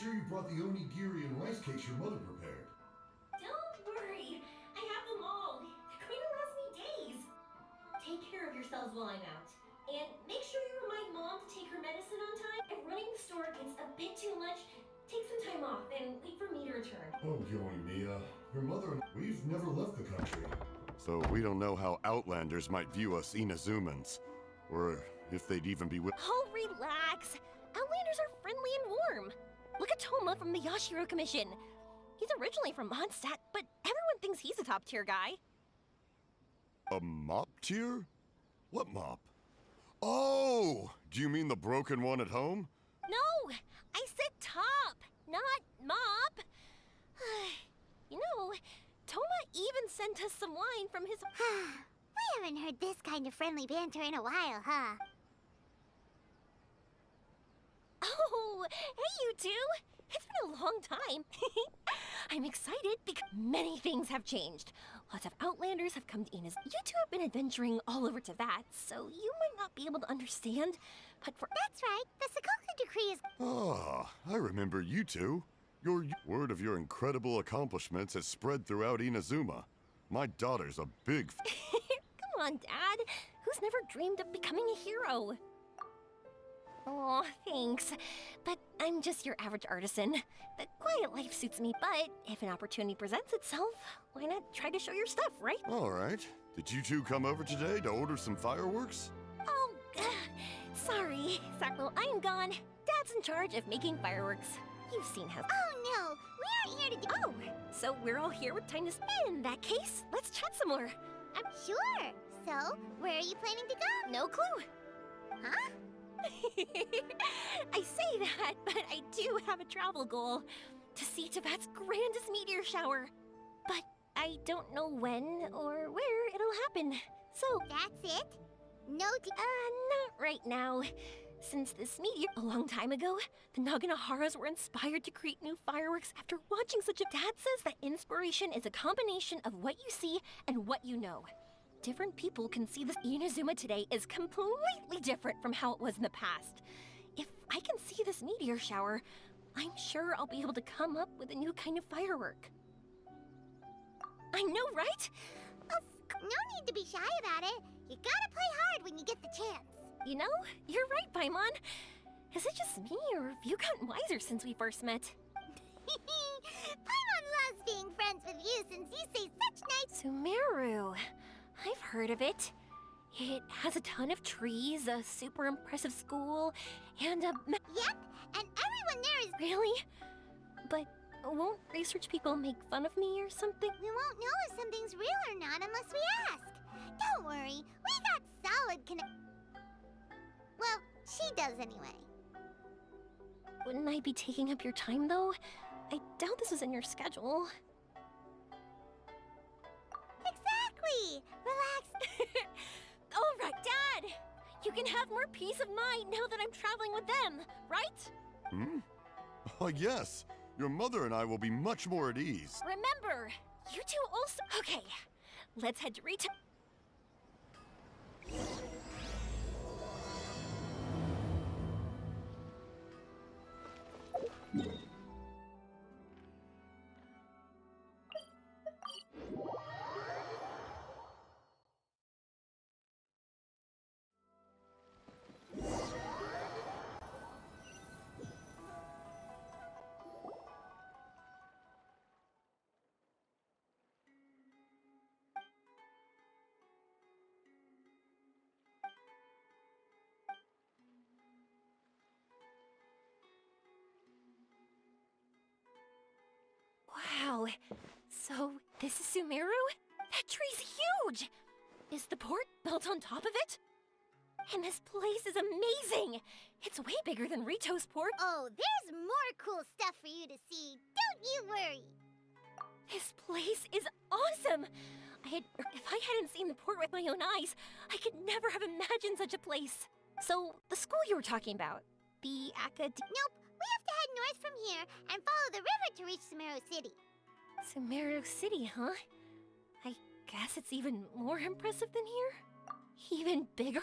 sure you brought the onigiri and rice cakes your mother prepared. Don't worry. I have them all. They're going to last me days. Take care of yourselves while I'm out. And make sure you remind Mom to take her medicine on time. If running the store gets a bit too much, take some time off and wait for me to return. Oh, Yoimiya, your mother and we've never left the country. So we don't know how Outlanders might view us Inazumans, or if they'd even be Oh, relax. Outlanders are friendly and warm. Look at Toma from the Yashiro Commission. He's originally from Mondstadt, but everyone thinks he's a top-tier guy. A mop tier? What mop? Oh! Do you mean the broken one at home? No! I said top, not mop. You know, Toma even sent us some wine from his... We haven't heard this kind of friendly banter in a while, huh? Oh, hey you two! It's been a long time. I'm excited because many things have changed. Lots of Outlanders have come to Inaz. You two have been adventuring all over Teyvat, so you might not be able to understand, but for... That's right. The Sakoku decree is... Ah, I remember you two. Your word of your incredible accomplishments has spread throughout Inazuma. My daughter's a big... Come on, Dad. Who's never dreamed of becoming a hero? Oh, thanks. But I'm just your average artisan. The quiet life suits me, but if an opportunity presents itself, why not try to show your stuff, right? All right. Did you two come over today to order some fireworks? Oh, sorry. Well, I'm gone. Dad's in charge of making fireworks. You've seen how... Oh, no. We aren't here to do... Oh, so we're all here with time to spend. In that case, let's chat some more. I'm sure. So, where are you planning to go? No clue. Huh? I say that, but I do have a travel goal. To see Teyvat's grandest meteor shower. But I don't know when or where it'll happen. So... That's it? No not right now. Since this meteor a long time ago, the Naganaharas were inspired to create new fireworks after watching such a... Dad says that inspiration is a combination of what you see and what you know. Different people can see this. Inazuma today is completely different from how it was in the past. If I can see this meteor shower, I'm sure I'll be able to come up with a new kind of firework. I know, right? No need to be shy about it. You gotta play hard when you get the chance. You know, you're right, Paimon. Is it just me, or have you gotten wiser since we first met? Paimon loves being friends with you since you say such nice... Sumeru. I've heard of it. It has a ton of trees, a super impressive school, and a... Yep, and everyone there is... Really? But won't research people make fun of me or something? We won't know if something's real or not unless we ask. Don't worry, we got solid connect... Well, she does anyway. Wouldn't I be taking up your time, though? I doubt this was in your schedule. Exactly! Relax. All right, Dad! You can have more peace of mind now that I'm traveling with them, right? Hmm? Oh, yes. Your mother and I will be much more at ease. Remember, you two also... Okay, let's head to retail... Wow, so this is Sumeru? That tree's huge! Is the port built on top of it? And this place is amazing! It's way bigger than Rito's port. Oh, there's more cool stuff for you to see. Don't you worry. This place is awesome! If I hadn't seen the port with my own eyes, I could never have imagined such a place. So, the school you were talking about, the Acte... Nope, we have to head north from here and follow the river to reach Sumeru City. Sumeru City, huh? I guess it's even more impressive than here? Even bigger?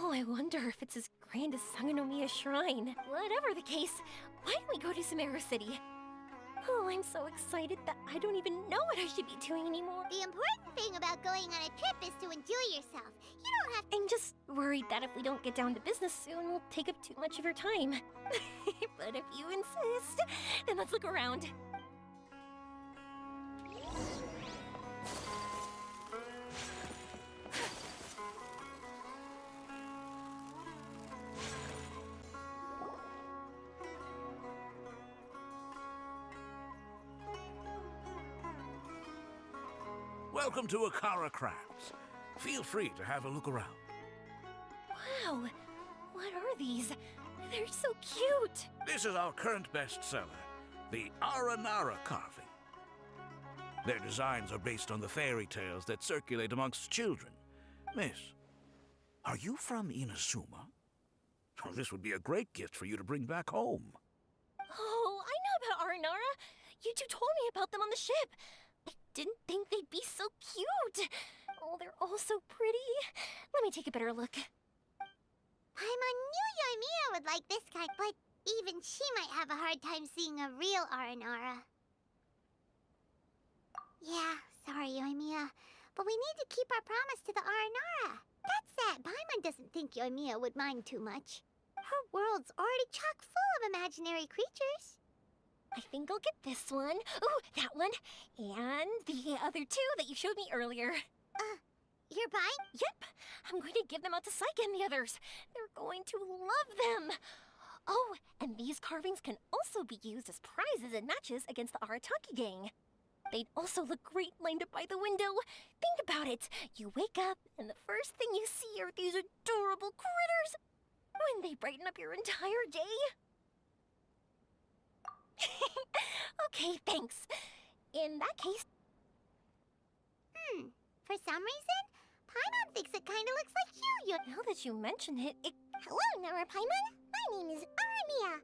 Oh, I wonder if it's as grandest Sangonomiya shrine. Whatever the case, why don't we go to Sumeru City? Oh, I'm so excited that I don't even know what I should be doing anymore. The important thing about going on a trip is to enjoy yourself. You don't have to. I'm just worried that if we don't get down to business soon, we'll take up too much of your time. But if you insist, then let's look around. Welcome to Akara Crafts. Feel free to have a look around. Wow, what are these? They're so cute. This is our current bestseller, the Aranara carving. Their designs are based on the fairy tales that circulate amongst children. Miss, are you from Inazuma? Oh, this would be a great gift for you to bring back home. Oh, I know about Aranara. You two told me about them on the ship. I didn't think they'd be so cute. Oh, they're all so pretty. Let me take a better look. Paimon knew Yoimiya would like this kind, but even she might have a hard time seeing a real Aranara. Yeah, sorry, Yoimiya, but we need to keep our promise to the Aranara. That's that. Paimon doesn't think Yoimiya would mind too much. Her world's already chock full of imaginary creatures. I think I'll get this one. Ooh, that one. And the other two that you showed me earlier. You're buying? Yep. I'm going to give them out to Saika and the others. They're going to love them. Oh, and these carvings can also be used as prizes in matches against the Arataki gang. They'd also look great lined up by the window. Think about it. You wake up, and the first thing you see are these adorable critters. Wouldn't they brighten up your entire day? Okay, thanks. In that case... For some reason, Paimon thinks it kinda looks like you. Now that you mention it, Hello, Nara Paimon. My name is Yoimiya.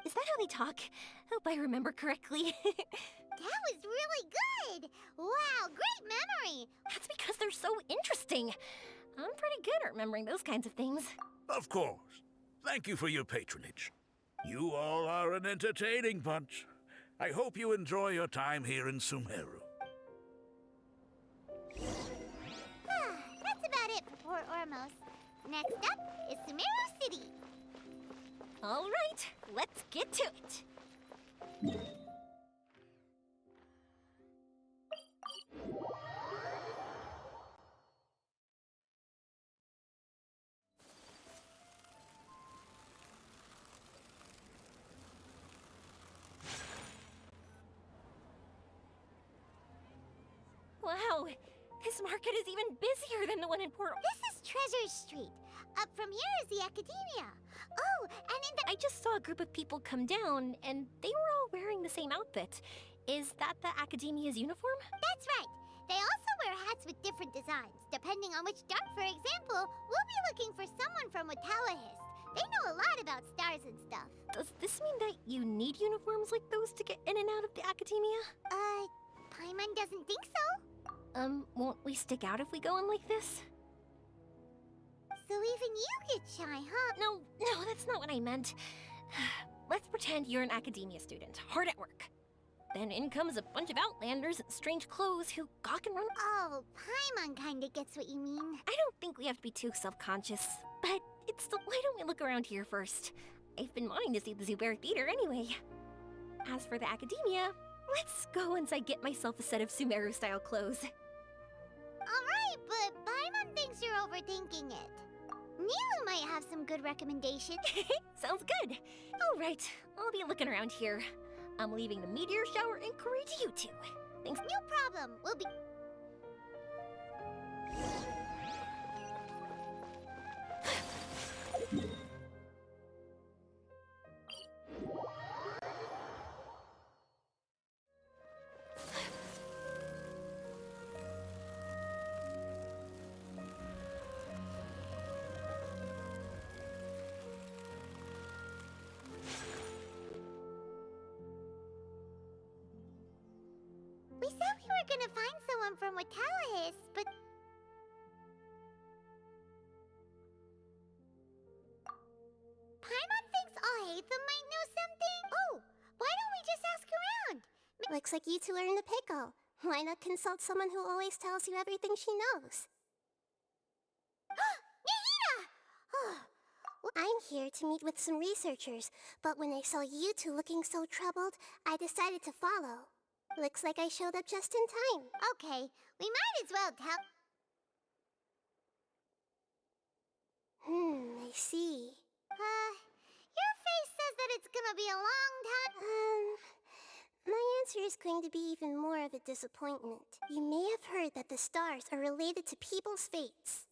Is that how they talk? Hope I remember correctly. That was really good. Wow, great memory. That's because they're so interesting. I'm pretty good at remembering those kinds of things. Of course. Thank you for your patronage. You all are an entertaining bunch. I hope you enjoy your time here in Sumeru. That's about it for Port Ormos. Next up is Sumeru City. All right, let's get to it. Wow, this market is even busier than the one in Port. This is Treasure Street. Up from here is the Academia. Oh, and in the... I just saw a group of people come down, and they were all wearing the same outfit. Is that the Academia's uniform? That's right. They also wear hats with different designs. Depending on which dark, for example, we'll be looking for someone from Watawahist. They know a lot about stars and stuff. Does this mean that you need uniforms like those to get in and out of the Academia? Paimon doesn't think so. Won't we stick out if we go in like this? So even you get shy, huh? No, that's not what I meant. Let's pretend you're an Academia student, hard at work. Then in comes a bunch of outlanders in strange clothes who gawk and run. Oh, Paimon kinda gets what you mean. I don't think we have to be too self-conscious, but it's still, why don't we look around here first? I've been wanting to see the Zubair Theater anyway. As for the Academia, let's go once I get myself a set of Sumeru-style clothes. Alright, but Paimon thinks you're overthinking it. Nilu might have some good recommendations. Sounds good. All right, I'll be looking around here. I'm leaving the meteor shower inquiry to you two. Thanks. No problem. We'll be... We said we were gonna find someone from Watawahist, but... looks like you two are in a pickle. Why not consult someone who always tells you everything she knows? Nahida! I'm here to meet with some researchers, but when I saw you two looking so troubled, I decided to follow. Looks like I showed up just in time. Okay, we might as well tell... I see. Your face says that it's gonna be a long time. My answer is going to be even more of a disappointment. You may have heard that the stars are related to people's fates.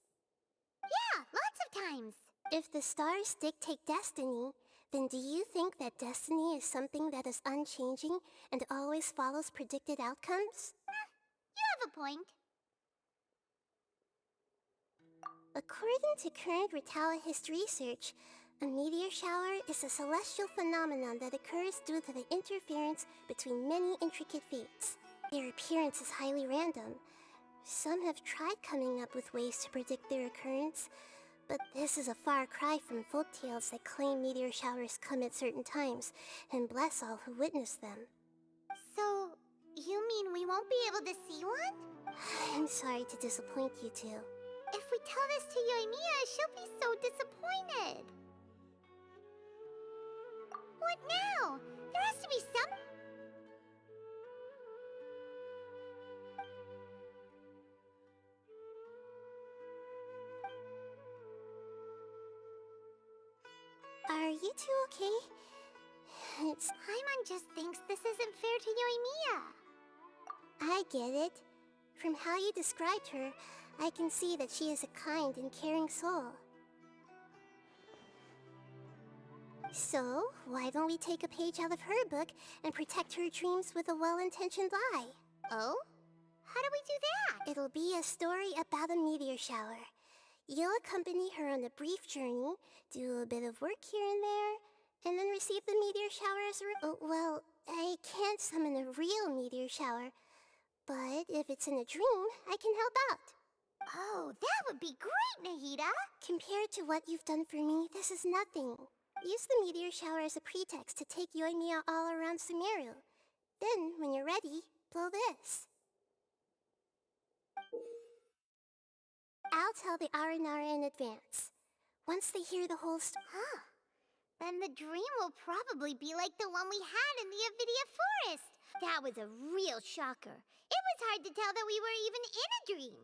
Yeah, lots of times. If the stars dictate destiny, then do you think that destiny is something that is unchanging and always follows predicted outcomes? You have a point. According to current Ritala research, a meteor shower is a celestial phenomenon that occurs due to the interference between many intricate fates. Their appearance is highly random. Some have tried coming up with ways to predict their occurrence, but this is a far cry from folktales that claim meteor showers come at certain times and bless all who witness them. So, you mean we won't be able to see one? I'm sorry to disappoint you two. If we tell this to Yoimiya, she'll be so disappointed. What now? There has to be some... Are you two okay? Paimon just thinks this isn't fair to Yoimiya. I get it. From how you described her, I can see that she is a kind and caring soul. So, why don't we take a page out of her book and protect her dreams with a well-intentioned lie? Oh? How do we do that? It'll be a story about a meteor shower. You'll accompany her on a brief journey, do a bit of work here and there, and then receive the meteor shower as well, I can't summon a real meteor shower, but if it's in a dream, I can help out. Oh, that would be great, Nahida! Compared to what you've done for me, this is nothing. Use the meteor shower as a pretext to take Yoimiya all around Sumeru. Then, when you're ready, blow this. I'll tell the Aranara in advance. Once they hear the whole story... Huh. Then the dream will probably be like the one we had in the Avidia Forest. That was a real shocker. It was hard to tell that we were even in a dream.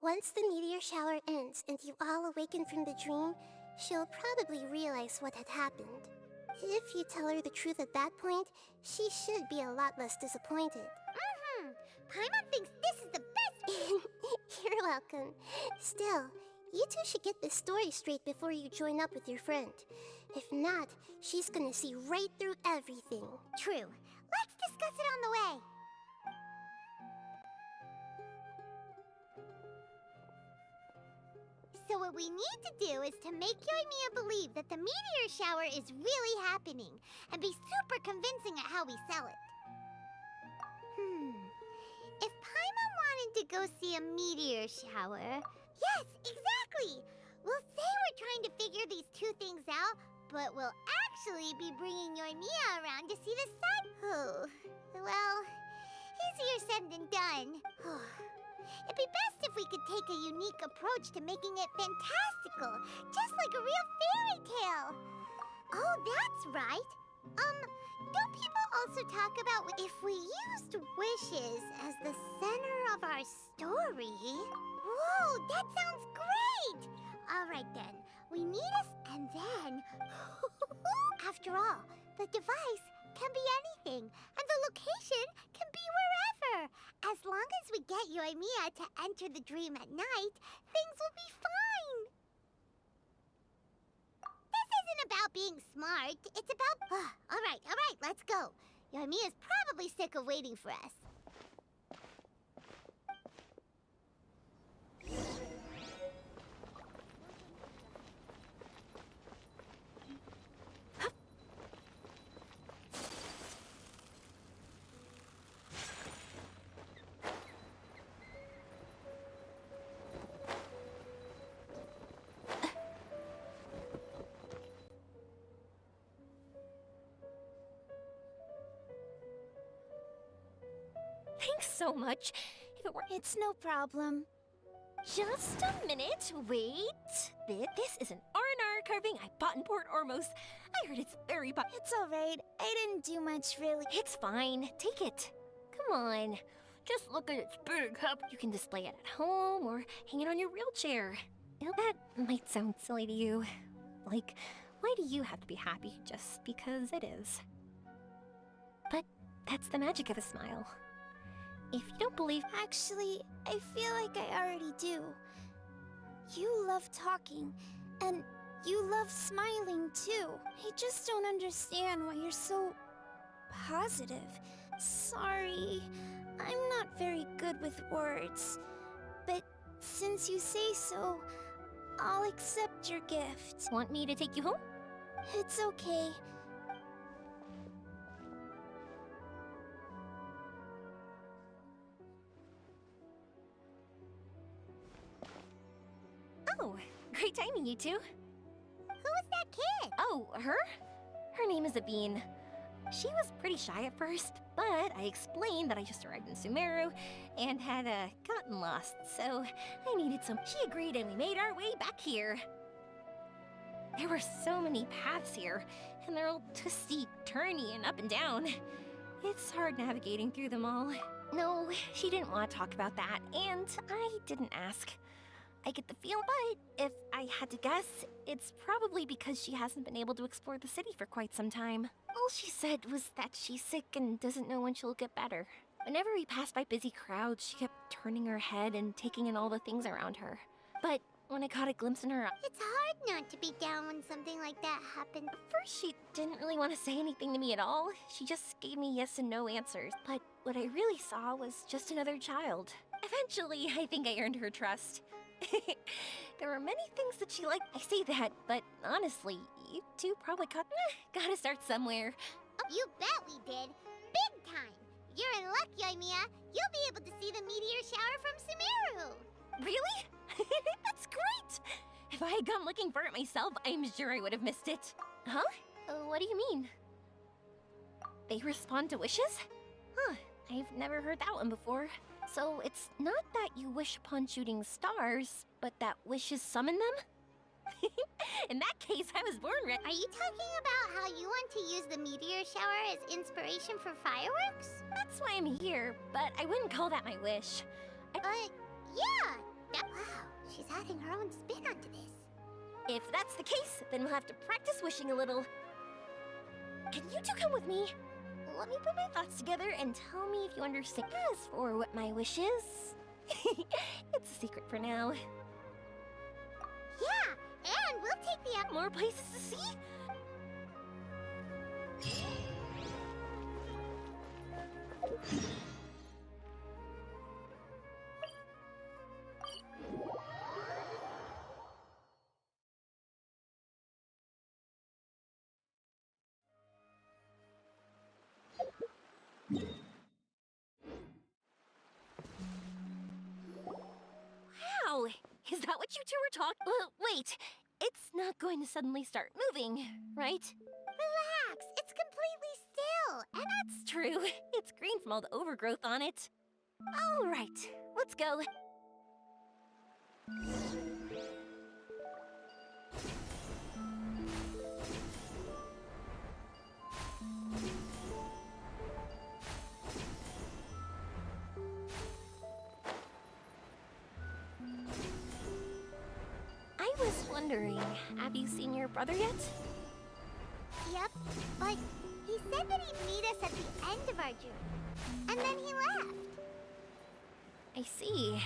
Once the meteor shower ends and you all awaken from the dream, she'll probably realize what had happened. If you tell her the truth at that point, she should be a lot less disappointed. Paimon thinks this is the best. You're welcome. Still, you two should get this story straight before you join up with your friend. If not, she's gonna see right through everything. True. Let's discuss it on the way. So what we need to do is to make Yoimiya believe that the meteor shower is really happening and be super convincing at how we sell it. If Paimon wanted to go see a meteor shower... Yes, exactly! We'll say we're trying to figure these two things out, but we'll actually be bringing Yoimiya around to see the sun. Oh, well, easier said than done. It'd be best if we could take a unique approach to making it fantastical, just like a real fairy tale. Oh, that's right. Don't people also talk about if we used wishes as the center of our story? Whoa, that sounds great! All right then, we need us, and then... After all, the device can be anything, and the location can be wherever. As long as we get Yoimiya to enter the dream at night, things will be fine. This isn't about being smart, it's about... All right, let's go. Yoimiya's probably sick of waiting for us. so much. If it were... It's no problem. Just a minute, wait. This is an R&R carving I bought in Port Ormos. I heard it's very It's alright. I didn't do much, really. It's fine. Take it. Come on. Just look at its big cup. You can display it at home or hang it on your wheelchair. Now, that might sound silly to you. Like, why do you have to be happy just because it is? But that's the magic of a smile. If you don't believe... Actually, I feel like I already do. You love talking, and you love smiling too. I just don't understand why you're so positive. Sorry, I'm not very good with words. But since you say so, I'll accept your gift. Want me to take you home? It's okay. Oh, great timing, you two. Who was that kid? Oh, her? Her name is Abine. She was pretty shy at first, but I explained that I just arrived in Sumeru and had gotten lost, so I needed some. She agreed and we made our way back here. There were so many paths here, and they're all twisty, turny, and up and down. It's hard navigating through them all. No, she didn't want to talk about that, and I didn't ask. I get the feel, but if I had to guess, it's probably because she hasn't been able to explore the city for quite some time. All she said was that she's sick and doesn't know when she'll get better. Whenever we passed by busy crowds, she kept turning her head and taking in all the things around her. But when I caught a glimpse in her eyes... It's hard not to be down when something like that happens. At first, she didn't really want to say anything to me at all. She just gave me yes and no answers. But what I really saw was just another child. Eventually, I think I earned her trust. There were many things that she liked. I say that, but honestly, you two probably caught... gotta start somewhere. Oh, you bet we did. Big time. You're in luck, Yoimiya. You'll be able to see the meteor shower from Sumeru. Really? That's great! If I had gone looking for it myself, I'm sure I would have missed it. Huh? What do you mean? They respond to wishes? Huh, I've never heard that one before. So it's not that you wish upon shooting stars, but that wishes summon them? In that case, I was born ready. Are you talking about how you want to use the meteor shower as inspiration for fireworks? That's why I'm here, but I wouldn't call that my wish. Yeah. Wow, she's adding her own spin onto this. If that's the case, then we'll have to practice wishing a little. Can you two come with me? Let me put my thoughts together and tell me if you understand. As for what my wish is, it's a secret for now. Yeah, and we'll take the... More places to see? Wow, is that what you two were talking? Wait, it's not going to suddenly start moving, right? Relax, it's completely still. And That's true. It's green from all the overgrowth on it. All right, let's go. I was wondering, have you seen your brother yet? Yep, but he said that he'd meet us at the end of our journey. And then he left. I see.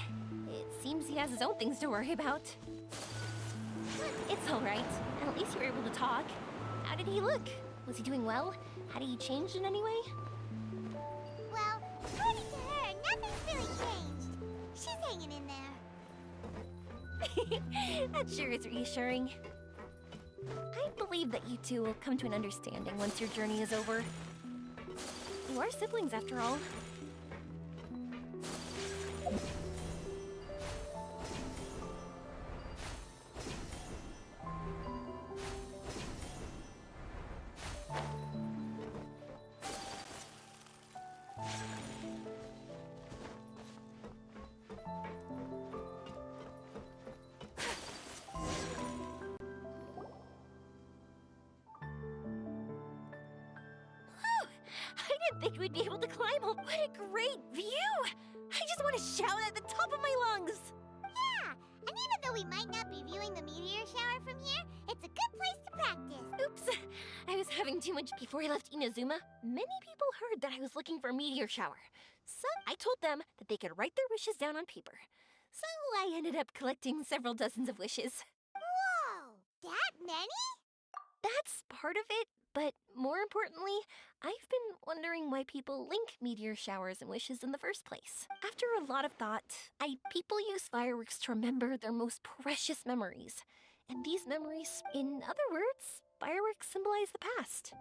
It seems he has his own things to worry about. It's all right. At least you were able to talk. How did he look? Was he doing well? Had he changed in any way? Well, according to her, nothing's really changed. She's hanging in there. That sure is reassuring. I believe that you two will come to an understanding once your journey is over. You are siblings, after all. think we'd be able to climb all. What a great view! I just want to shout at the top of my lungs! Yeah, and even though we might not be viewing the meteor shower from here, it's a good place to practice. Oops, I was having too much before I left Inazuma. Many people heard that I was looking for a meteor shower. So I told them that they could write their wishes down on paper. So I ended up collecting several dozens of wishes. Whoa, that many? That's part of it, but more importantly, I've been wondering why people link meteor showers and wishes in the first place. After a lot of thought, people use fireworks to remember their most precious memories. And these memories, in other words, fireworks symbolize the past.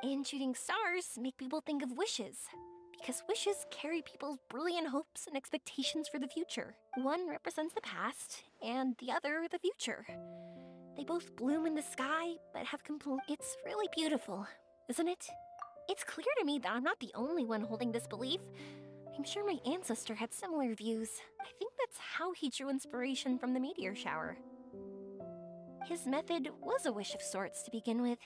And shooting stars make people think of wishes, because wishes carry people's brilliant hopes and expectations for the future. One represents the past, and the other the future. They both bloom in the sky, but have It's really beautiful, isn't it? It's clear to me that I'm not the only one holding this belief. I'm sure my ancestor had similar views. I think that's how he drew inspiration from the meteor shower. His method was a wish of sorts to begin with,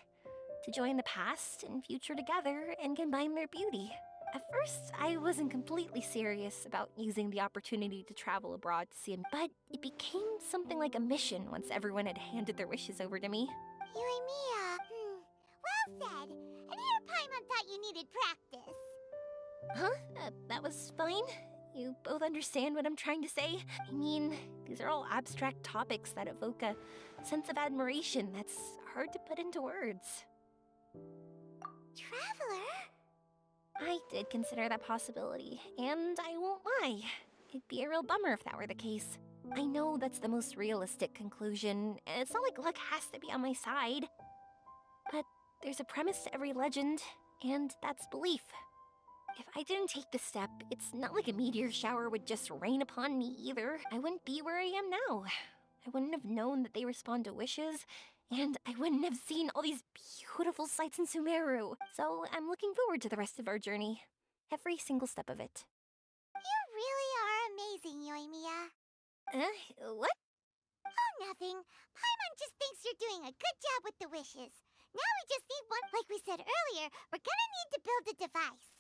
to join the past and future together and combine their beauty. At first, I wasn't completely serious about using the opportunity to travel abroad to see him, but it became something like a mission once everyone had handed their wishes over to me. Yoimiya, well said. And here Paimon thought you needed practice. Huh? That was fine? You both understand what I'm trying to say? I mean, these are all abstract topics that evoke a sense of admiration that's hard to put into words. Traveler? I did consider that possibility, and I won't lie. It'd be a real bummer if that were the case. I know that's the most realistic conclusion, and it's not like luck has to be on my side. But there's a premise to every legend, and that's belief. If I didn't take the step, it's not like a meteor shower would just rain upon me either. I wouldn't be where I am now. I wouldn't have known that they respond to wishes, and I wouldn't have seen all these beautiful sights in Sumeru. So I'm looking forward to the rest of our journey. Every single step of it. You really are amazing, Yoimiya. What? Oh, nothing. Paimon just thinks you're doing a good job with the wishes. Now we just need one. Like we said earlier, we're gonna need to build a device.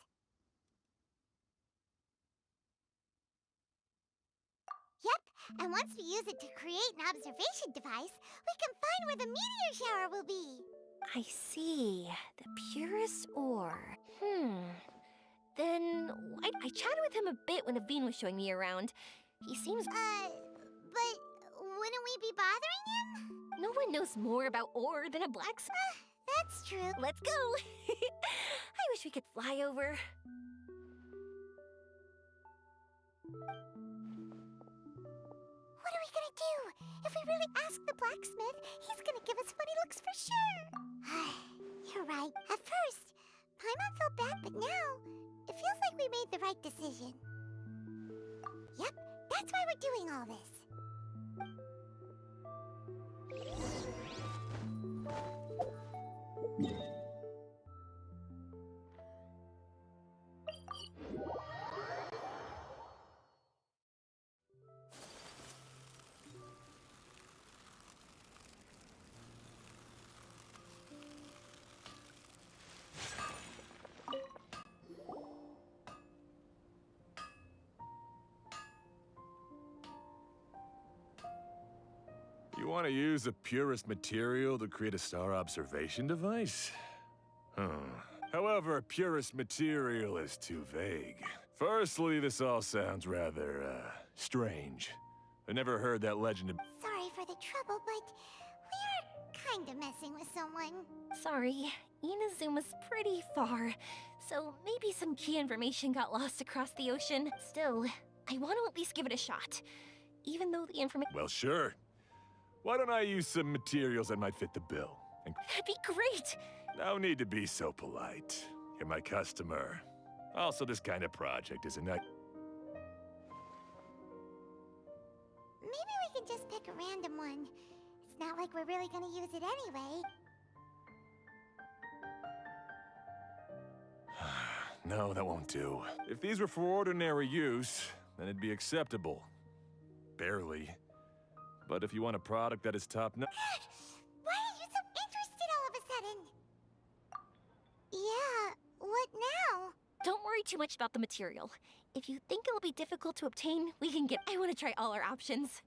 Yep, and once we use it to create an observation device, we can find where the meteor shower will be. I see. The purest ore. Then I chatted with him a bit when Aveen was showing me around. He seems... But wouldn't we be bothering him? No one knows more about ore than a blacksmith. That's true. Let's go! I wish we could fly over. What are we gonna do? If we really ask the blacksmith, he's gonna give us funny looks for sure. You're right. At first, Paimon felt bad, but now, it feels like we made the right decision. Yep, that's why we're doing all this. You want to use the purest material to create a star observation device? However, purest material is too vague. Firstly, this all sounds rather, strange. I never heard that legend of... Sorry for the trouble, but we are kinda messing with someone. Sorry, Inazuma's pretty far, so maybe some key information got lost across the ocean. Still, I want to at least give it a shot, even though the information... Well, sure. Why don't I use some materials that might fit the bill? And That'd be great! no need to be so polite. You're my customer. Also, this kind of project isn't that... Maybe we can just pick a random one. It's not like we're really gonna use it anyway. No, that won't do. If these were for ordinary use, then it'd be acceptable. Barely. But if you want a product that is top-notch... Why are you so interested all of a sudden? Yeah, well, What now? Don't worry too much about the material. If you think it'll be difficult to obtain, we can get... I want to try all our options.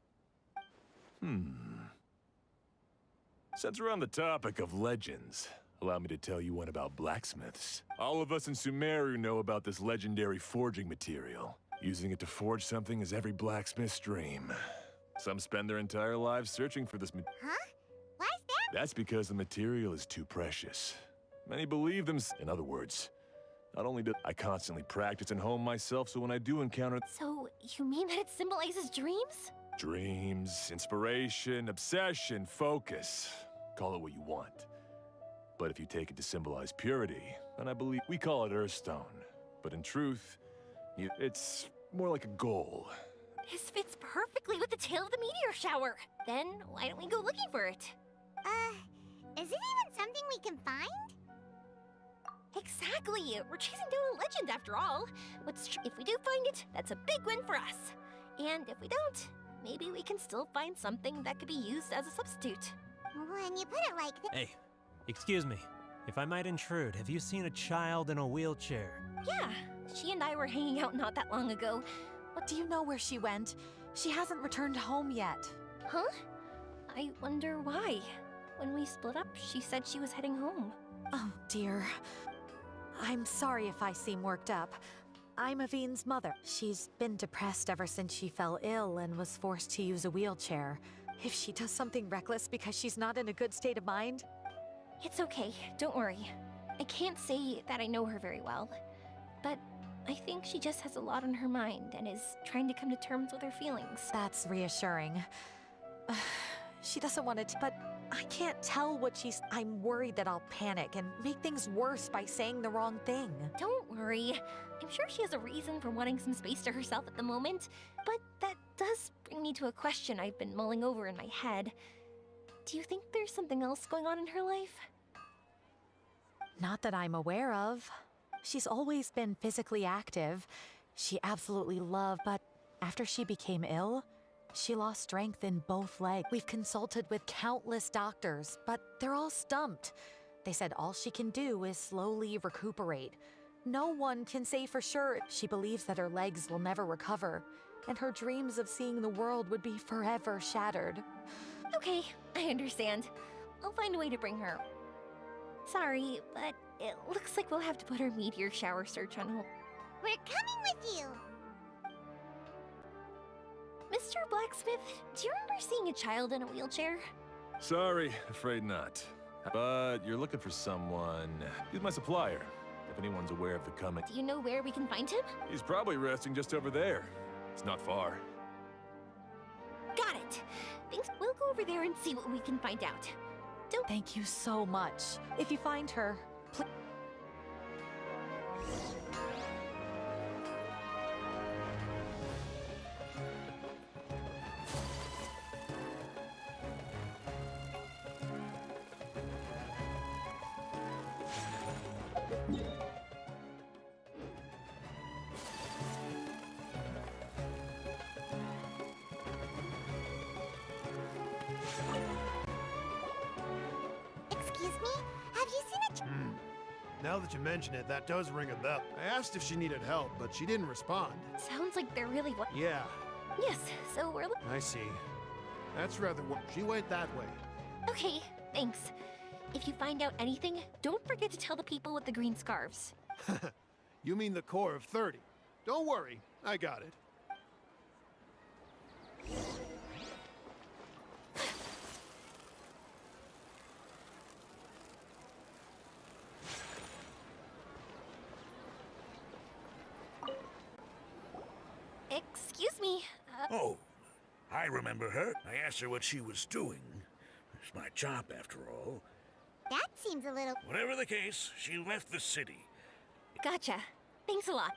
Since we're on the topic of legends, allow me to tell you one about blacksmiths. All of us in Sumeru know about this legendary forging material. Using it to forge something is every blacksmith's dream. Some spend their entire lives searching for this Huh? Why's that? That's because the material is too precious. Many believe them. In other words, not only do I constantly practice and hone myself, so when I do encounter So, you mean that it symbolizes dreams? dreams, inspiration, obsession, focus, call it what you want. But if you take it to symbolize purity, then I believe we call it Earthstone. But in truth, it's more like a goal. This fits perfectly with the tale of the meteor shower. Then, why don't we go looking for it? Is it even something we can find? Exactly! We're chasing down a legend after all. If we do find it, that's a big win for us. And if we don't, maybe we can still find something that could be used as a substitute. When you put it like this... Hey, excuse me. If I might intrude, have you seen a child in a wheelchair? Yeah, she and I were hanging out not that long ago. Do you know where she went? She hasn't returned home yet. Huh? I wonder why. When we split up, she said she was heading home. Oh, dear. I'm sorry if I seem worked up. I'm Avine's mother. She's been depressed ever since she fell ill and was forced to use a wheelchair. If she does something reckless because she's not in a good state of mind... It's okay, don't worry. I can't say that I know her very well, but I think she just has a lot on her mind and is trying to come to terms with her feelings. That's reassuring. She doesn't want to, but I can't tell what she's... I'm worried that I'll panic and make things worse by saying the wrong thing. Don't worry. I'm sure she has a reason for wanting some space to herself at the moment, but that does bring me to a question I've been mulling over in my head. Do you think there's something else going on in her life? Not that I'm aware of. She's always been physically active. She absolutely loved, but after she became ill, she lost strength in both legs. We've consulted with countless doctors, but they're all stumped. They said all she can do is slowly recuperate. No one can say for sure. She believes that her legs will never recover, and her dreams of seeing the world would be forever shattered. Okay, I understand. I'll find a way to bring her. Sorry, but it looks like we'll have to put our meteor shower search on hold. We're coming with you! Mr. Blacksmith, do you remember seeing a child in a wheelchair? Sorry, afraid not. But you're looking for someone. He's my supplier, if anyone's aware of the coming. Do you know where we can find him? He's probably resting just over there. It's not far. Got it. Thanks. We'll go over there and see what we can find out. Thank you so much. If you find her, please... Excuse me? Have you seen a... Now that you mention it, that does ring a bell. I asked if she needed help, but she didn't respond. Sounds like they're really what? Yeah, Yes, so we're I see. That's rather... She went that way. Okay, thanks. If you find out anything, don't forget to tell the people with the green scarves. You mean the core of 30. Don't worry, I got it. Excuse me. Oh, I remember her. I asked her what she was doing. It's my job, after all. That seems a little... Whatever the case, she left the city. Gotcha. Thanks a lot.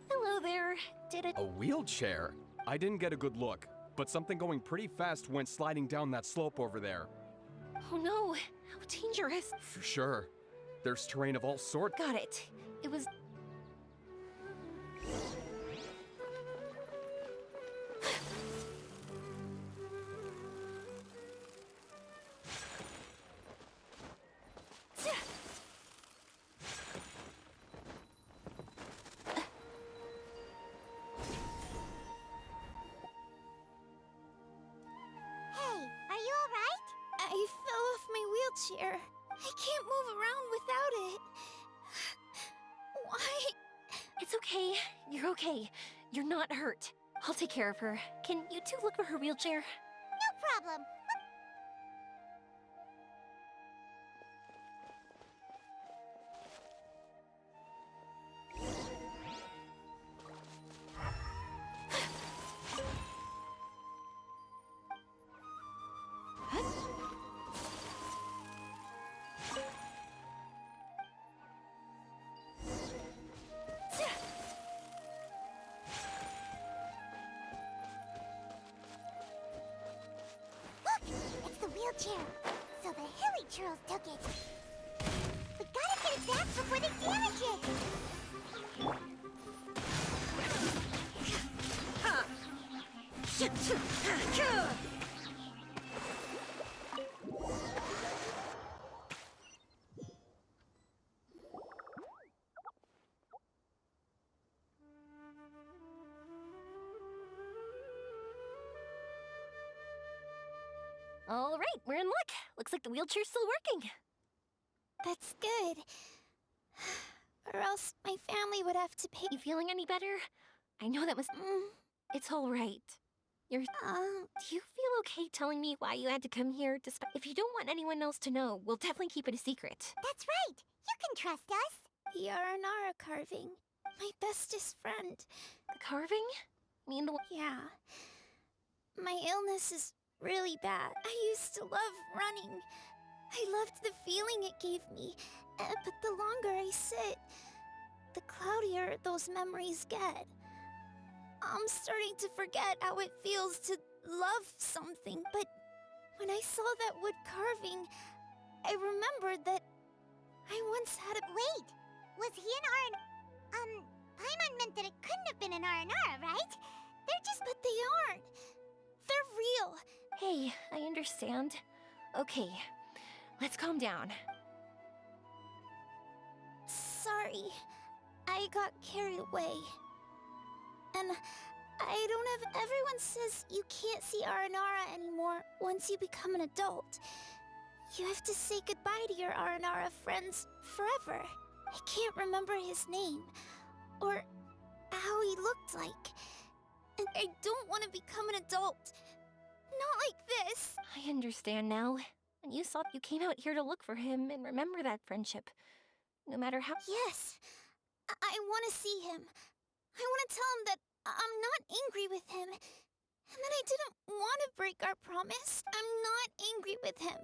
Hello there. Did it... A wheelchair? I didn't get a good look, but something going pretty fast went sliding down that slope over there. Oh no, how dangerous. For sure. There's terrain of all sorts. Got it. It was... I fell off my wheelchair. I can't move around without it. Why? It's okay. You're okay. You're not hurt. I'll take care of her. Can you two look for her wheelchair? No problem. It's the wheelchair. So the hilly churls took it. We gotta get it back before they damage it. All right, we're in luck. Looks like the wheelchair's still working. That's good. Or else my family would have to pay. You feeling any better? I know that was... It's all right. Do you feel okay telling me why you had to come here? Despite... If you don't want anyone else to know, we'll definitely keep it a secret. That's right. You can trust us. The Aranara carving. My bestest friend. The carving? You mean the one... Yeah. My illness is really bad. I used to love running. I loved the feeling it gave me. But the longer I sit, the cloudier those memories get. I'm starting to forget how it feels to love something, but when I saw that wood carving, I remembered that I once had a... Wait! Was he an Paimon meant that it couldn't have been an Aranara, right? They're just... But they aren't! They're real! Hey, I understand. Okay, let's calm down. Sorry. I got carried away. And I don't have... Everyone says you can't see Aranara anymore once you become an adult. You have to say goodbye to your Aranara friends forever. I can't remember his name, or how he looked like. And I don't want to become an adult. Not like this. I understand now. When you saw you came out here to look for him and remember that friendship. No matter how... Yes. I want to see him. I want to tell him that I'm not angry with him. And that I didn't want to break our promise. I'm not angry with him.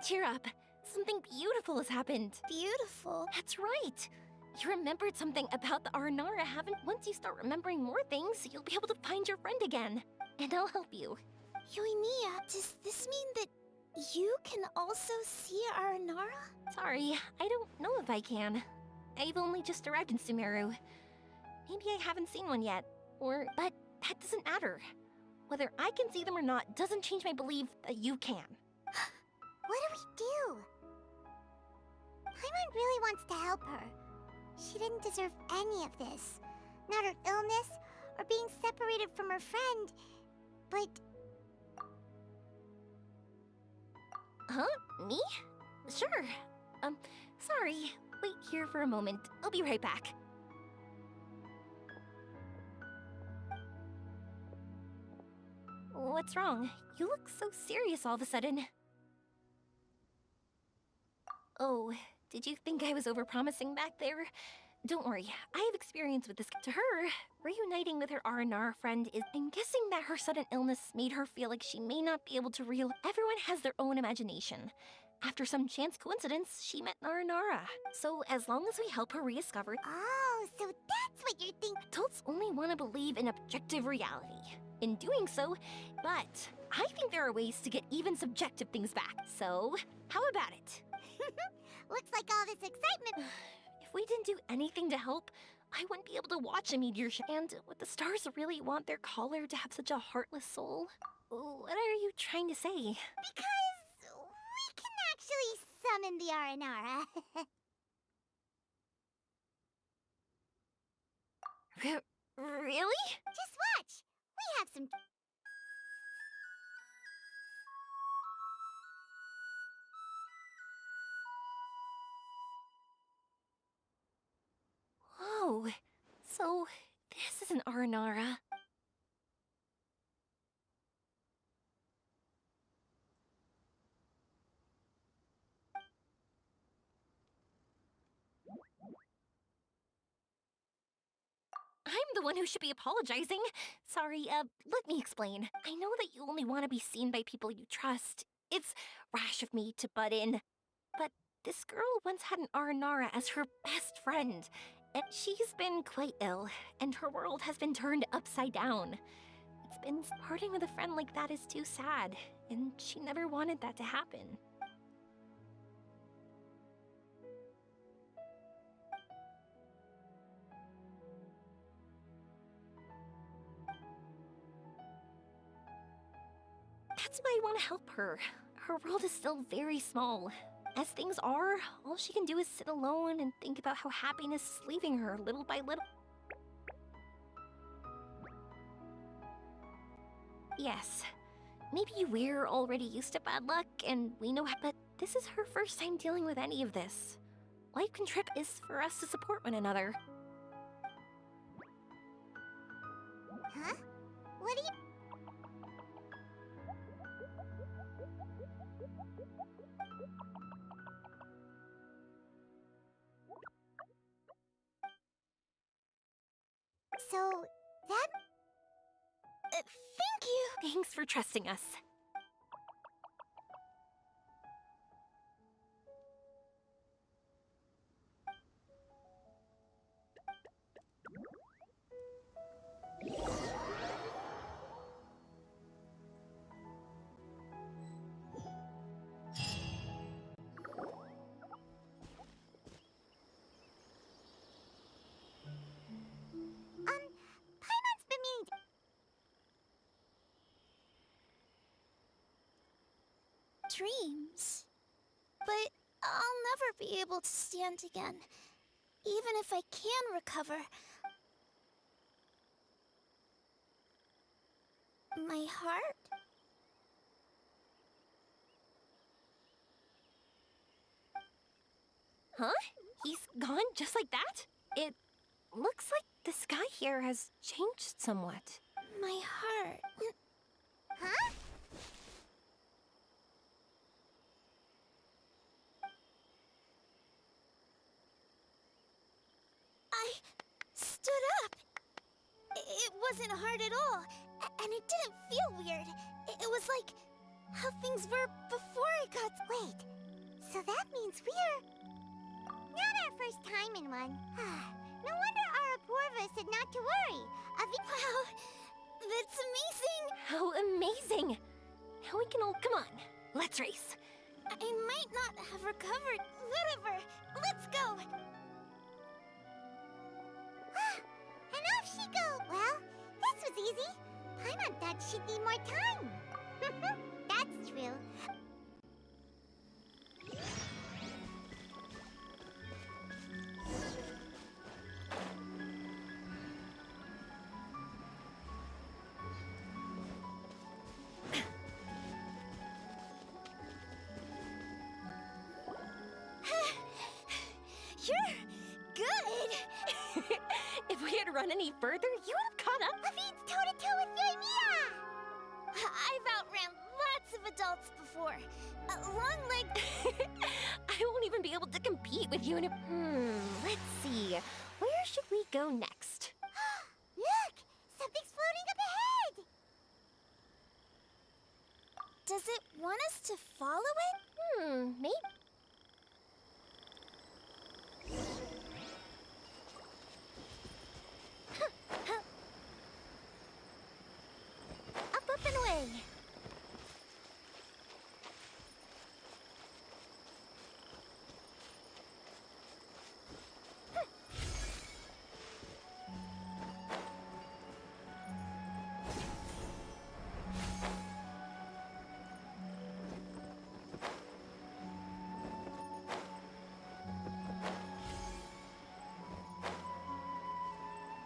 Cheer up. Something beautiful has happened. Beautiful? That's right. You remembered something about the Aranara, haven't? Once you start remembering more things, you'll be able to find your friend again. And I'll help you. Yoimiya, does this mean that you can also see Aranara? Sorry, I don't know if I can. I've only just arrived in Sumeru. Maybe I haven't seen one yet. But that doesn't matter. Whether I can see them or not doesn't change my belief that you can. What do we do? Paimon really wants to help her. She didn't deserve any of this. Not her illness, or being separated from her friend. But... Huh? Me? Sure. Sorry. Wait here for a moment. I'll be right back. What's wrong? You look so serious all of a sudden. Oh, did you think I was overpromising back there? Don't worry, I have experience with this. To her, reuniting with her Aranara friend is... I'm guessing that her sudden illness made her feel like she may not be able to Everyone has their own imagination. After some chance coincidence, she met Naranara. So as long as we help her rediscover, Oh, so that's what you're thinking. adults only want to believe in objective reality. In doing so, but I think there are ways to get even subjective things back. So, how about it? Looks like all this excitement. If we didn't do anything to help, I wouldn't be able to watch a meteor show. And would the stars really want their caller to have such a heartless soul? What are you trying to say? Because we can actually summon the Aranara. Really? Just watch. We have some... Oh, so this is an Aranara. I'm the one who should be apologizing. Sorry, let me explain. I know that you only want to be seen by people you trust. It's rash of me to butt in. But this girl once had an Aranara as her best friend. And she's been quite ill, and her world has been turned upside down. It's been parting with a friend like that is too sad, and she never wanted that to happen. That's why I want to help her. Her world is still very small. As things are, all she can do is sit alone and think about how happiness is leaving her little by little. Yes, maybe we're already used to bad luck and we know how, but this is her first time dealing with any of this. Life can trip is for us to support one another. Huh? What do you... So, that... Thank you! Thanks for trusting us. Paimon's been meaning to... Dreams. But I'll never be able to stand again. Even if I can recover. My heart? Huh? He's gone just like that? It looks like the sky here has changed somewhat. My heart. Huh? I stood up. It wasn't hard at all, and it didn't feel weird. It was like how things were before I got... Wait, so that means we're... not our first time in one. No wonder Araporva said not to worry. Wow, that's amazing. How amazing! Now we can all... Come on, let's race. I might not have recovered. Whatever. Let's go. And off she go. Well, this was easy. Paimon thought she'd need more time. That's true. You're good. If we had run any further, you would have caught up. Avid's toe-to-toe with Yoimiya! I've outran lots of adults before. Long leg. I won't even be able to compete with you in a... let's see. Where should we go next? Look! Something's floating up ahead! Does it want us to follow it? Maybe. Up and away.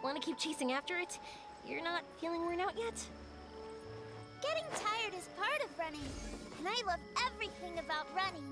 Want to keep chasing after it? You're not feeling worn out yet? Getting tired is part of running, and I love everything about running.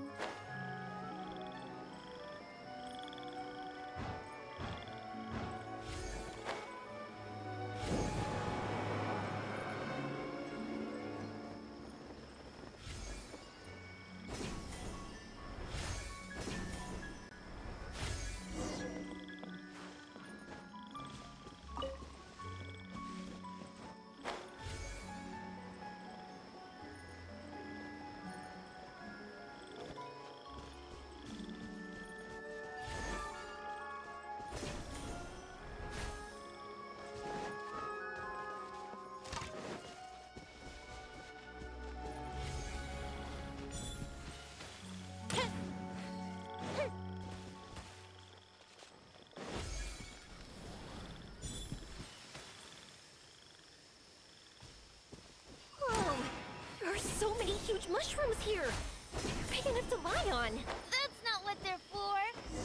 So many huge mushrooms here! They're big enough to lie on! That's not what they're for!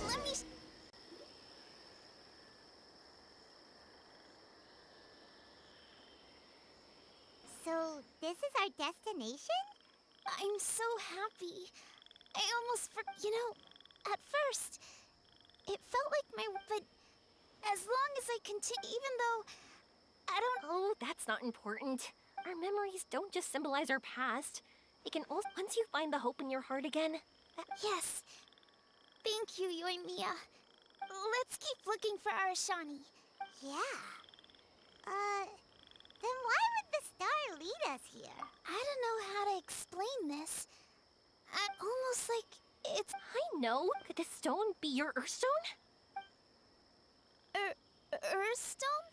Let me... So, this is our destination? I'm so happy. I almost you know, at first, it felt like but as long as I continue, even though I don't... Oh, that's not important. Our memories don't just symbolize our past. They can also, once you find the hope in your heart again... Yes. Thank you, Yoimiya. Let's keep looking for Arashani. Yeah. Then why would the star lead us here? I don't know how to explain this. Almost like it's... I know. Could this stone be your Earthstone? Earthstone?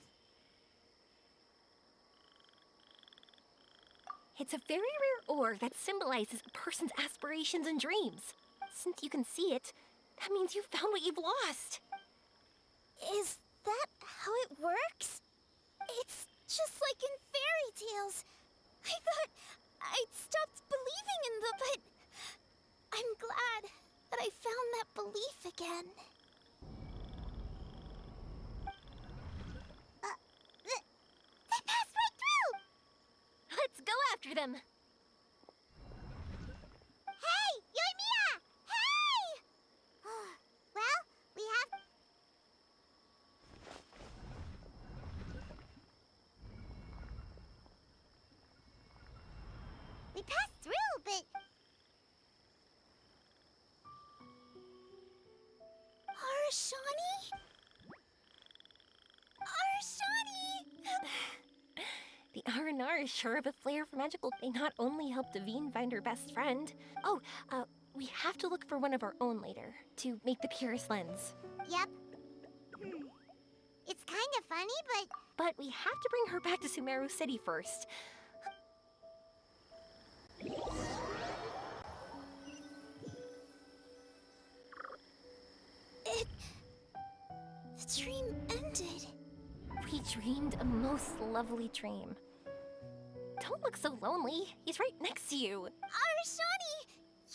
It's a very rare ore that symbolizes a person's aspirations and dreams. Since you can see it, that means you've found what you've lost. Is that how it works? It's just like in fairy tales. I thought I'd stopped believing in but I'm glad that I found that belief again. They passed right through! Let's go after them. Hey, Yoimiya! Hey! Well, we have... We passed through, but... Arashani? Arashani! The R&R is sure of a flair for magical. They not only helped Davine find her best friend. Oh, we have to look for one of our own later to make the purest lens. Yep. It's kind of funny, But we have to bring her back to Sumeru City first. The dream ended. We dreamed a most lovely dream. Don't look so lonely. He's right next to you. Arashani!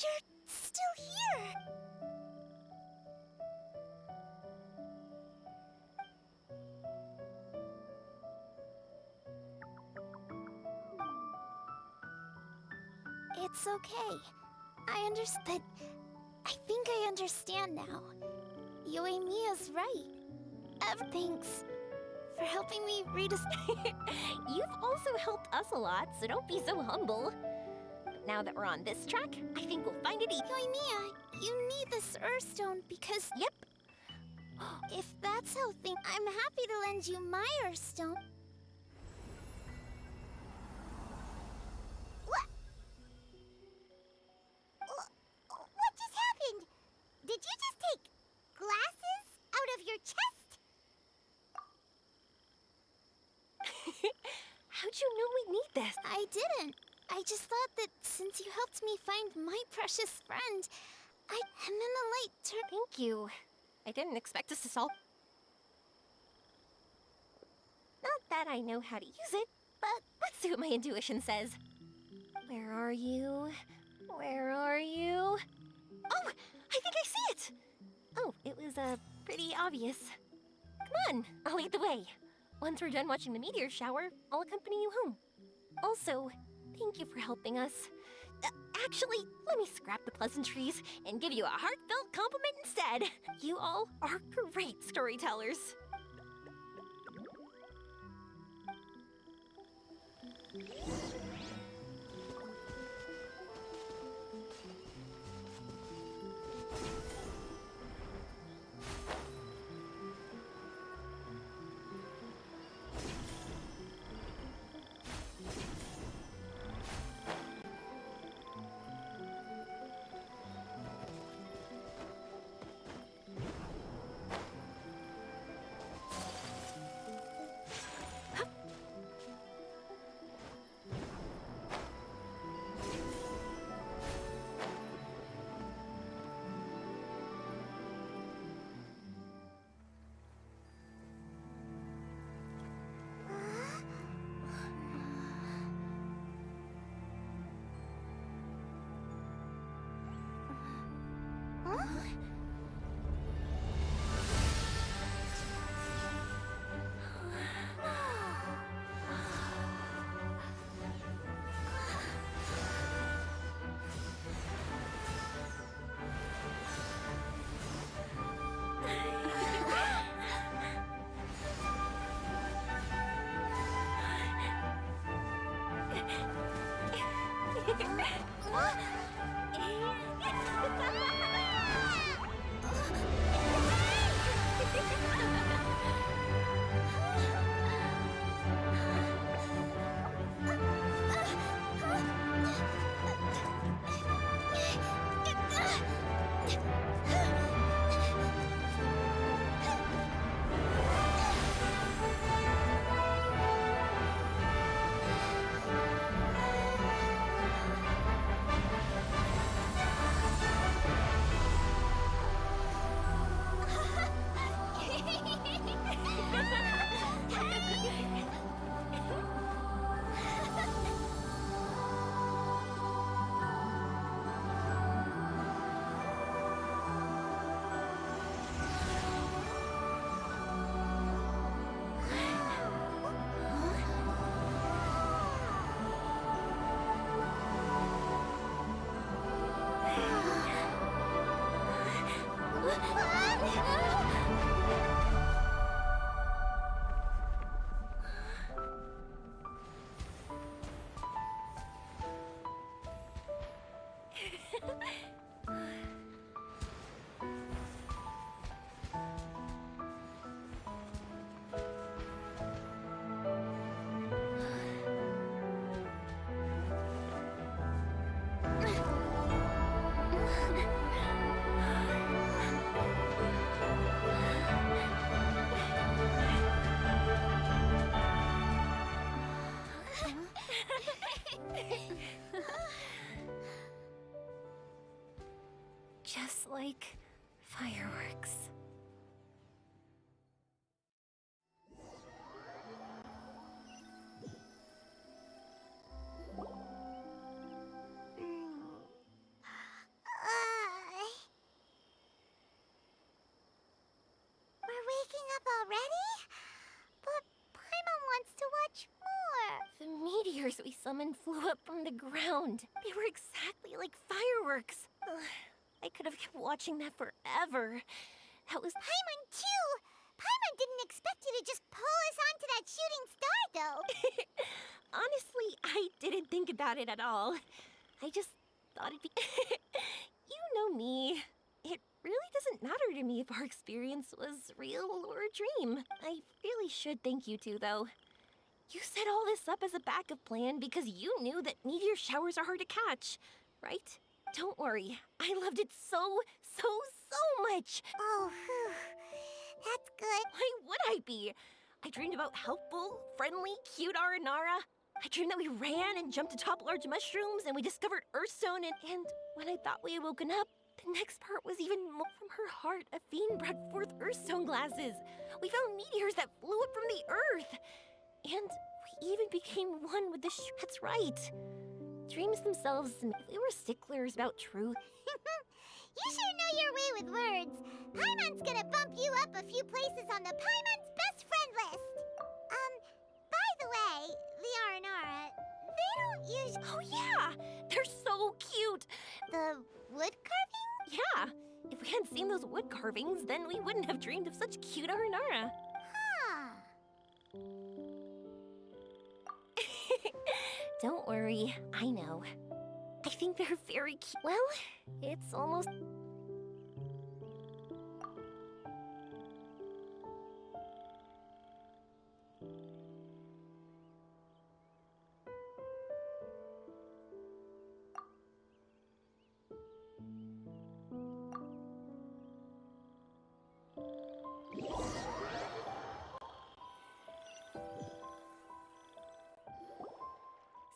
You're still here! It's okay. I understand. I think I understand now. Yoimiya's right. Thanks for helping me You've also helped us a lot, so don't be so humble. But now that we're on this track, I think we'll find it easy. Yoimiya, you need this Earthstone because... Yep. If that's how I'm happy to lend you my Earthstone. What? this? I didn't. I just thought that since you helped me find my precious friend, and then the light turned. Thank you. I didn't expect us to solve. Not that I know how to use it, but let's see what my intuition says. Where are you? Where are you? Oh, I think I see it! Oh, it was, pretty obvious. Come on, I'll lead the way. Once we're done watching the meteor shower, I'll accompany you home. Also, thank you for helping us. Actually, let me scrap the pleasantries and give you a heartfelt compliment instead. You all are great storytellers. Just like fireworks. We're waking up already? But Paimon wants to watch more. The meteors we summoned flew up from the ground. They were exactly like fireworks. Ugh, I could have kept watching that forever. That was Paimon too! Paimon didn't expect you to just pull us onto that shooting star, though. Honestly, I didn't think about it at all. I just thought it'd be... You know me. It really doesn't matter to me if our experience was real or a dream. I really should thank you two, though. You set all this up as a backup plan because you knew that meteor showers are hard to catch, right? Don't worry. I loved it so much. Oh, phew. That's good. Why would I be? I dreamed about helpful, friendly, cute Aranara. I dreamed that we ran and jumped atop large mushrooms and we discovered Earthstone and when I thought we had woken up, the next part was even more from her heart. Athene brought forth Earthstone glasses. We found meteors that flew up from the Earth. And we even became one with the That's right. Dreams themselves, we were sticklers about truth. You sure know your way with words. Paimon's gonna bump you up a few places on the Paimon's best friend list. By the way, the Aranara, they don't use... Oh yeah, they're so cute. The wood carving? Yeah, if we hadn't seen those wood carvings, then we wouldn't have dreamed of such cute Aranara. Huh. Don't worry, I know. I think they're very cute. Well, it's almost...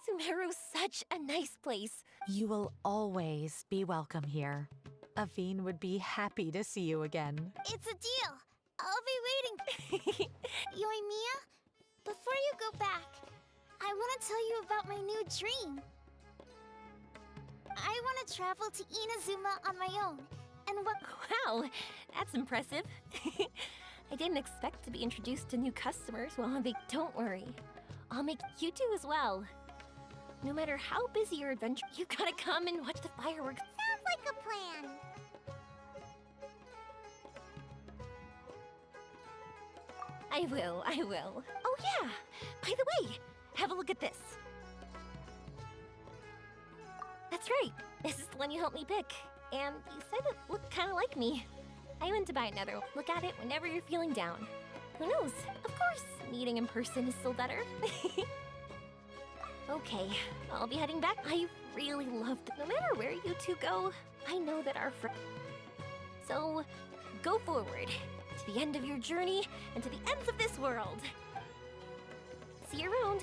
Sumeru's such a nice place. You will always be welcome here. Athene would be happy to see you again. It's a deal. I'll be waiting. Yoimiya, before you go back, I want to tell you about my new dream. I want to travel to Inazuma on my own, and what... Wow, that's impressive. I didn't expect to be introduced to new customers while on vacation. Don't worry, I'll make you do as well. No matter how busy your adventure, you gotta come and watch the fireworks. Sounds like a plan. I will. Oh yeah, by the way, have a look at this. That's right, this is the one you helped me pick. And you said it looked kinda like me. I went to buy another one. Look at it whenever you're feeling down. Who knows? Of course, meeting in person is still better. Okay, I'll be heading back. I really loved it. No matter where you two go, I know that our friend. So, go forward to the end of your journey and to the ends of this world. See you around.